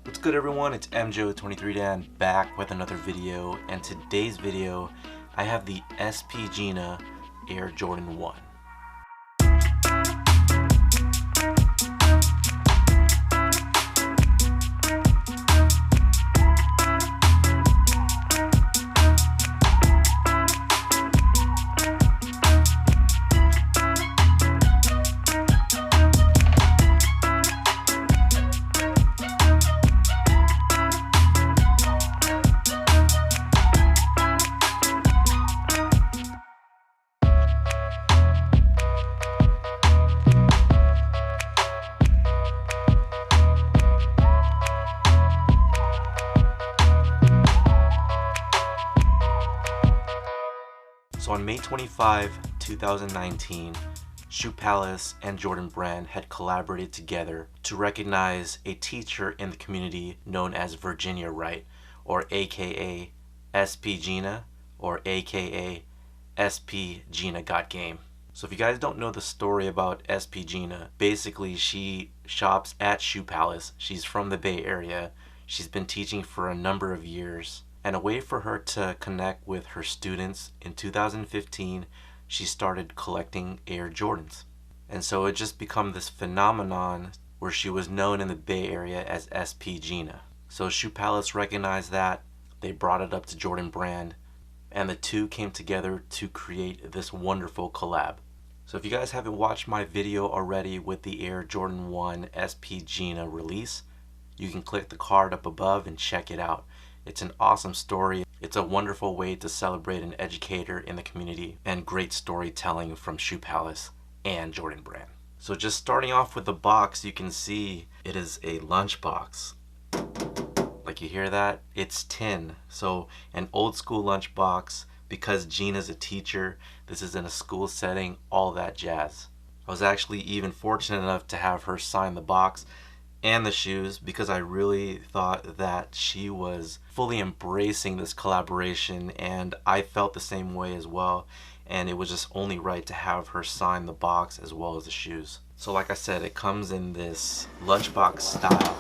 What's good everyone, it's MJO23Dan back with another video, and today's video I have the SP Jeana Air Jordan 1. So on May 25, 2019, Shoe Palace and Jordan Brand had collaborated together to recognize a teacher in the community known as Virginia Wright, or aka SP Jeana, or aka SP Gina. So if you guys don't know the story about SP Jeana, basically she shops at Shoe Palace. She's from the Bay Area. She's been teaching for a number of years. And a way for her to connect with her students, in 2015, she started collecting Air Jordans. And so it just become this phenomenon where she was known in the Bay Area as SP Jeana. So Shoe Palace recognized that, they brought it up to Jordan Brand, and the two came together to create this wonderful collab. So if you guys haven't watched my video already with the Air Jordan 1 SP Jeana release, you can click the card up above and check it out. It's an awesome story. It's a wonderful way to celebrate an educator in the community, and great storytelling from Shoe Palace and Jordan Brand. So just starting off with the box, you can see it is a lunch box. Like, you hear that? It's tin. So an old school lunch box, because Gina's a teacher, this is in a school setting, all that jazz. I was actually even fortunate enough to have her sign the box and the shoes, because I really thought that she was fully embracing this collaboration, and I felt the same way as well, and it was just only right to have her sign the box as well as the shoes. So like I said, it comes in this lunchbox style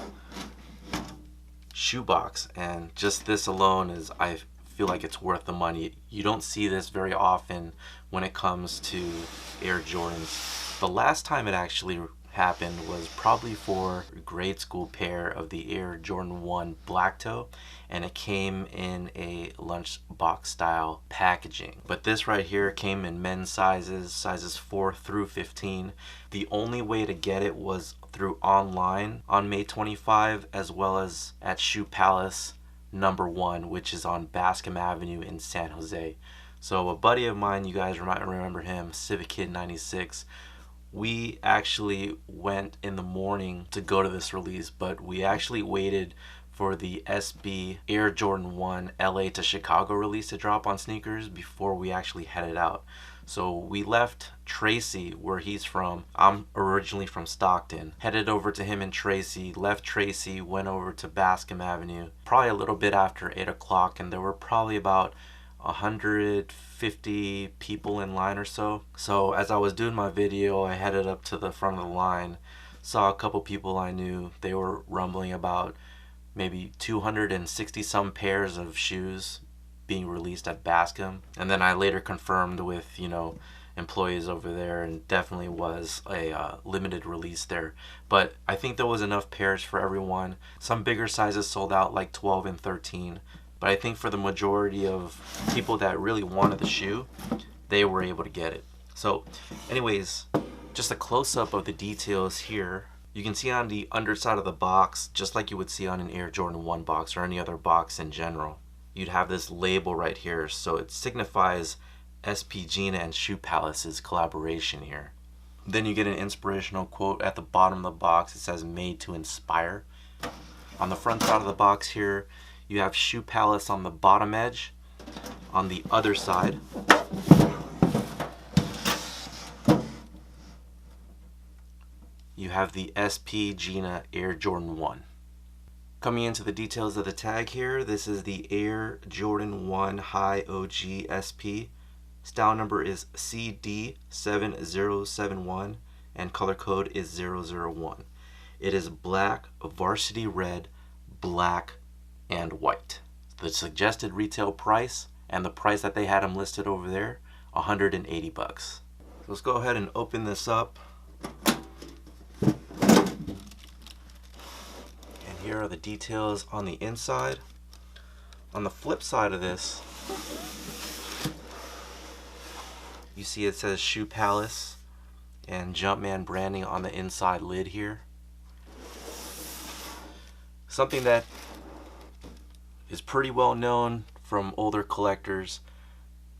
shoebox, and just this alone is, I feel like it's worth the money. You don't see this very often when it comes to Air Jordans. The last time it actually happened was probably for a grade school pair of the Air Jordan 1 Black Toe, and it came in a lunchbox style packaging. But this right here came in men's sizes 4 through 15. The only way to get it was through online on May 25, as well as at Shoe Palace #1, which is on Bascom Avenue in San Jose. So a buddy of mine, you guys might remember him, Civic Kid 96, we actually went in the morning to go to this release, but we actually waited for the SB Air Jordan 1 LA to Chicago release to drop on sneakers before we actually headed out. So we left Tracy, where he's from. I'm originally from Stockton. Headed over to him in Tracy, left Tracy, went over to Bascom Avenue, probably a little bit after 8 o'clock, and there were probably about 150 people in line or so. So as I was doing my video, I headed up to the front of the line, saw a couple people I knew. They were rumbling about maybe 260 some pairs of shoes being released at Bascom, and then I later confirmed with, employees over there, and definitely was a limited release there. But I think there was enough pairs for everyone. Some bigger sizes sold out, like 12 and 13. But I think for the majority of people that really wanted the shoe, they were able to get it. So anyways, just a close-up of the details here. You can see on the underside of the box, just like you would see on an Air Jordan 1 box or any other box in general, you'd have this label right here. So it signifies SP Jeana and Shoe Palace's collaboration here. Then you get an inspirational quote at the bottom of the box. It says, "Made to inspire." On the front side of the box here, you have Shoe Palace on the bottom edge. On the other side, you have the SP Jeana Air Jordan 1. Coming into the details of the tag here, this is the Air Jordan 1 High OG SP. Style number is CD7071 and color code is 001. It is black varsity red black, and white. The suggested retail price and the price that they had them listed over there, 180 bucks. So let's go ahead and open this up. And here are the details on the inside. On the flip side of this, you see it says Shoe Palace and Jumpman branding on the inside lid here. Something that is pretty well known from older collectors,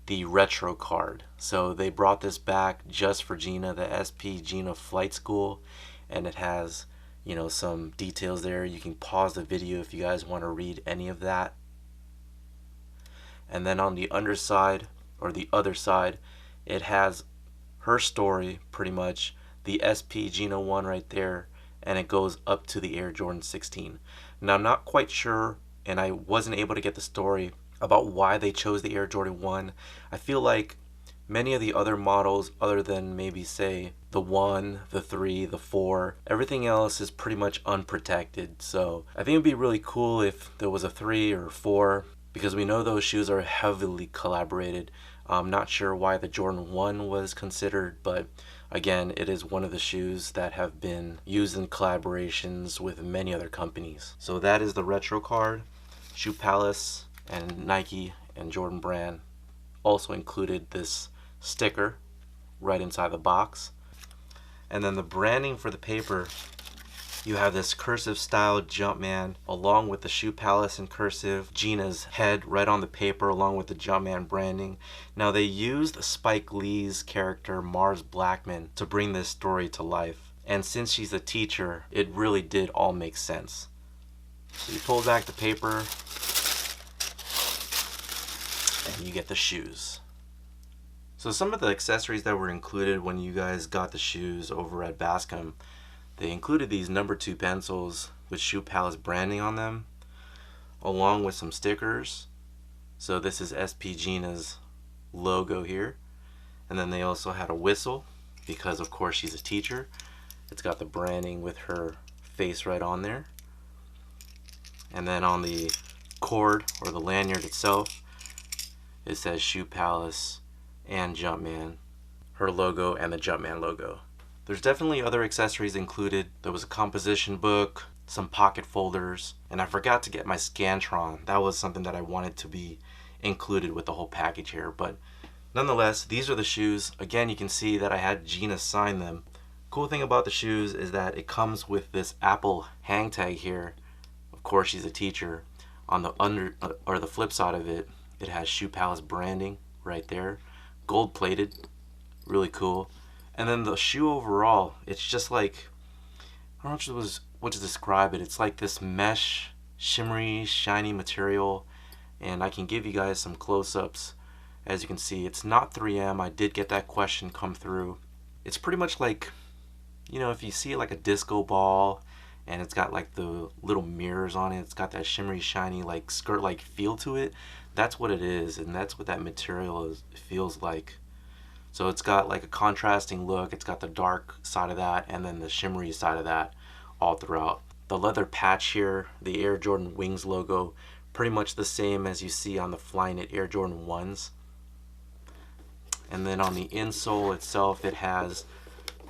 the retro card. So they brought this back just for Gina, the SP Jeana flight school, and it has, you know, some details there. You can pause the video if you guys want to read any of that. And then on the underside, or the other side, it has her story, pretty much, the SP Jeana 1 right there, and it goes up to the Air Jordan 16. Now I'm not quite sure, and I wasn't able to get the story about why they chose the Air Jordan 1. I feel like many of the other models, other than maybe say the 1, the 3, the 4, everything else is pretty much unprotected. So I think it'd be really cool if there was a 3 or 4, because we know those shoes are heavily collaborated. I'm not sure why the Jordan 1 was considered, but again, it is one of the shoes that have been used in collaborations with many other companies. So that is the retro card. Shoe Palace and Nike and Jordan Brand also included this sticker right inside the box. And then the branding for the paper, you have this cursive style Jumpman along with the Shoe Palace in cursive, Gina's head right on the paper along with the Jumpman branding. Now they used Spike Lee's character Mars Blackman to bring this story to life, and since she's a teacher, it really did all make sense. So you pull back the paper and you get the shoes. So some of the accessories that were included when you guys got the shoes over at Bascom, they included these number 2 pencils with Shoe Palace branding on them, along with some stickers. So this is SP Jeana's logo here. And then they also had a whistle, because of course she's a teacher. It's got the branding with her face right on there. And then on the cord, or the lanyard itself, it says Shoe Palace and Jumpman, her logo and the Jumpman logo. There's definitely other accessories included. There was a composition book, some pocket folders, and I forgot to get my Scantron. That was something that I wanted to be included with the whole package here. But nonetheless, these are the shoes. Again, you can see that I had Gina sign them. Cool thing about the shoes is that it comes with this Apple hang tag here. Of course, she's a teacher. On the or the flip side of it, it has Shoe Palace branding right there, gold plated, really cool. And then the shoe overall, it's just like, I don't know what to describe it. It's like this mesh, shimmery, shiny material, and I can give you guys some close-ups. As you can see, it's not 3M. I did get that question come through. It's pretty much like, you know, if you see like a disco ball and it's got like the little mirrors on it, it's got that shimmery, shiny, like skirt-like feel to it. That's what it is, and that's what that material feels like. So it's got like a contrasting look. It's got the dark side of that and then the shimmery side of that all throughout. The leather patch here, the Air Jordan Wings logo, pretty much the same as you see on the Flyknit Air Jordan 1s. And then on the insole itself, it has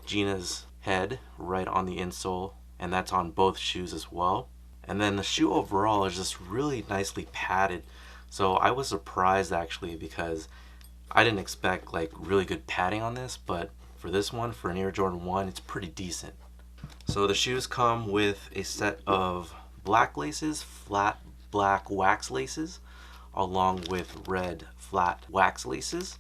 Gina's head right on the insole, and that's on both shoes as well. And then the shoe overall is just really nicely padded. So I was surprised actually, because I didn't expect like really good padding on this, but for this one, for an Air Jordan 1, it's pretty decent. So the shoes come with a set of black laces, flat black wax laces, along with red flat wax laces.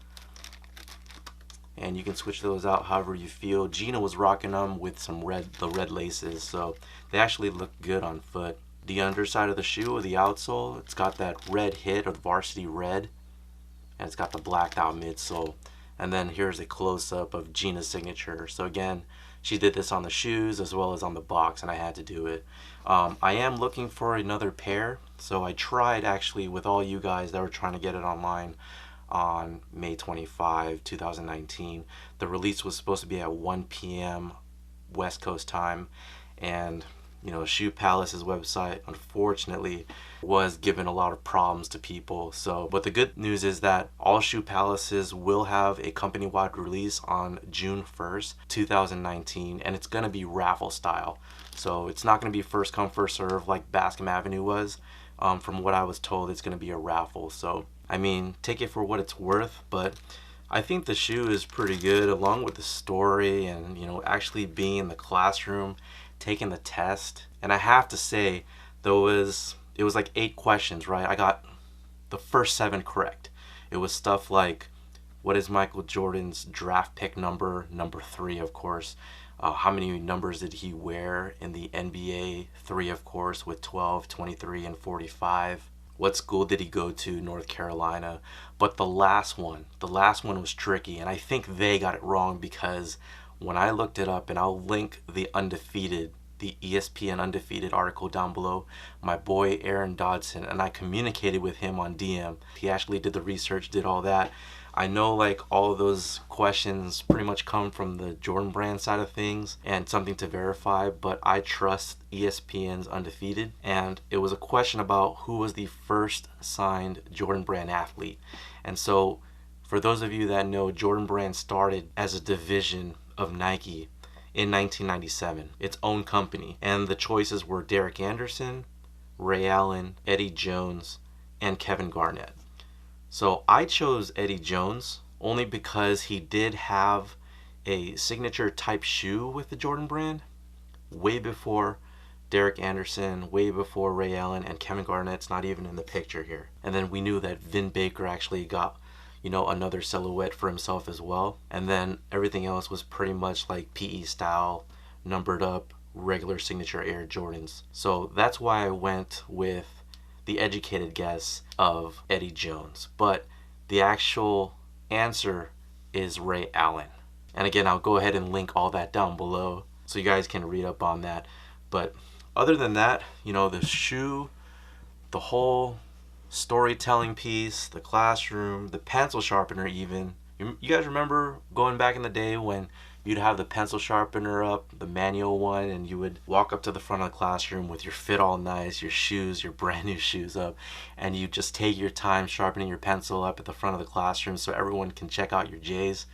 And you can switch those out however you feel. Gina was rocking them with some the red laces, so they actually look good on foot. The underside of the shoe, or the outsole, it's got that red hit, or the varsity red, and it's got the blacked out midsole. And then here's a close-up of Gina's signature. So again, she did this on the shoes as well as on the box, and I had to do it. I am looking for another pair, so I tried actually with all you guys that were trying to get it online on May 25, 2019. The release was supposed to be at 1 p.m. West Coast time, and Shoe Palace's website, unfortunately, was giving a lot of problems to people. So, but the good news is that all Shoe Palaces will have a company-wide release on June 1st, 2019, and it's going to be raffle style. So it's not going to be first come, first serve like Bascom Avenue was. From what I was told, it's going to be a raffle. So, I mean, take it for what it's worth, but I think the shoe is pretty good, along with the story and, actually being in the classroom, taking the test. And I have to say, it was like 8 questions, right? I got the first 7 correct. It was stuff like, what is Michael Jordan's draft pick number? Number 3, of course. How many numbers did he wear in the NBA? 3, of course, with 12, 23, and 45. What school did he go to? North Carolina. But the last one was tricky, and I think they got it wrong, because when I looked it up, and I'll link the ESPN Undefeated article down below, my boy Aaron Dodson, and I communicated with him on DM. He actually did the research, did all that. I know like all of those questions pretty much come from the Jordan Brand side of things and something to verify, but I trust ESPN's Undefeated, and it was a question about who was the first signed Jordan Brand athlete. And so for those of you that know, Jordan Brand started as a division of Nike in 1997, its own company, and the choices were Derek Anderson, Ray Allen, Eddie Jones, and Kevin Garnett. So I chose Eddie Jones only because he did have a signature type shoe with the Jordan Brand way before Derek Anderson, way before Ray Allen, and Kevin Garnett's not even in the picture here. And then we knew that Vin Baker actually got, another silhouette for himself as well. And then everything else was pretty much like PE style, numbered up, regular signature Air Jordans. So that's why I went with the educated guess of Eddie Jones, but the actual answer is Ray Allen. And again, I'll go ahead and link all that down below so you guys can read up on that. But other than that, the shoe, the whole storytelling piece, the classroom, the pencil sharpener even. You guys remember going back in the day when you'd have the pencil sharpener up, the manual one, and you would walk up to the front of the classroom with your fit all nice, your shoes, your brand new shoes up, and you just take your time sharpening your pencil up at the front of the classroom so everyone can check out your J's.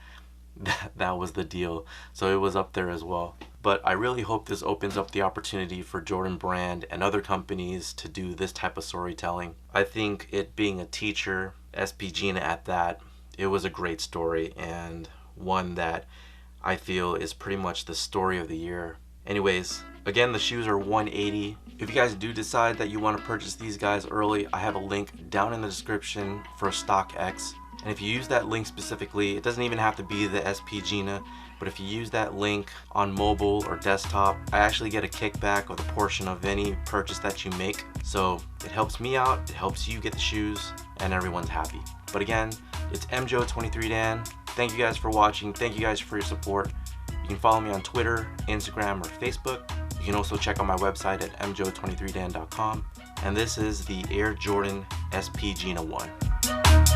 That was the deal. So it was up there as well. But I really hope this opens up the opportunity for Jordan Brand and other companies to do this type of storytelling. I think it being a teacher, SP Jeana at that, it was a great story, and one that I feel is pretty much the story of the year. Anyways, again, the shoes are $180. If you guys do decide that you want to purchase these guys early, I have a link down in the description for StockX. And if you use that link specifically, it doesn't even have to be the SP Jeana, but if you use that link on mobile or desktop, I actually get a kickback of the portion of any purchase that you make. So it helps me out, it helps you get the shoes, and everyone's happy. But again, it's MJO23Dan. Thank you guys for watching. Thank you guys for your support. You can follow me on Twitter, Instagram, or Facebook. You can also check out my website at mjo23dan.com. And this is the Air Jordan SP Jeana 1.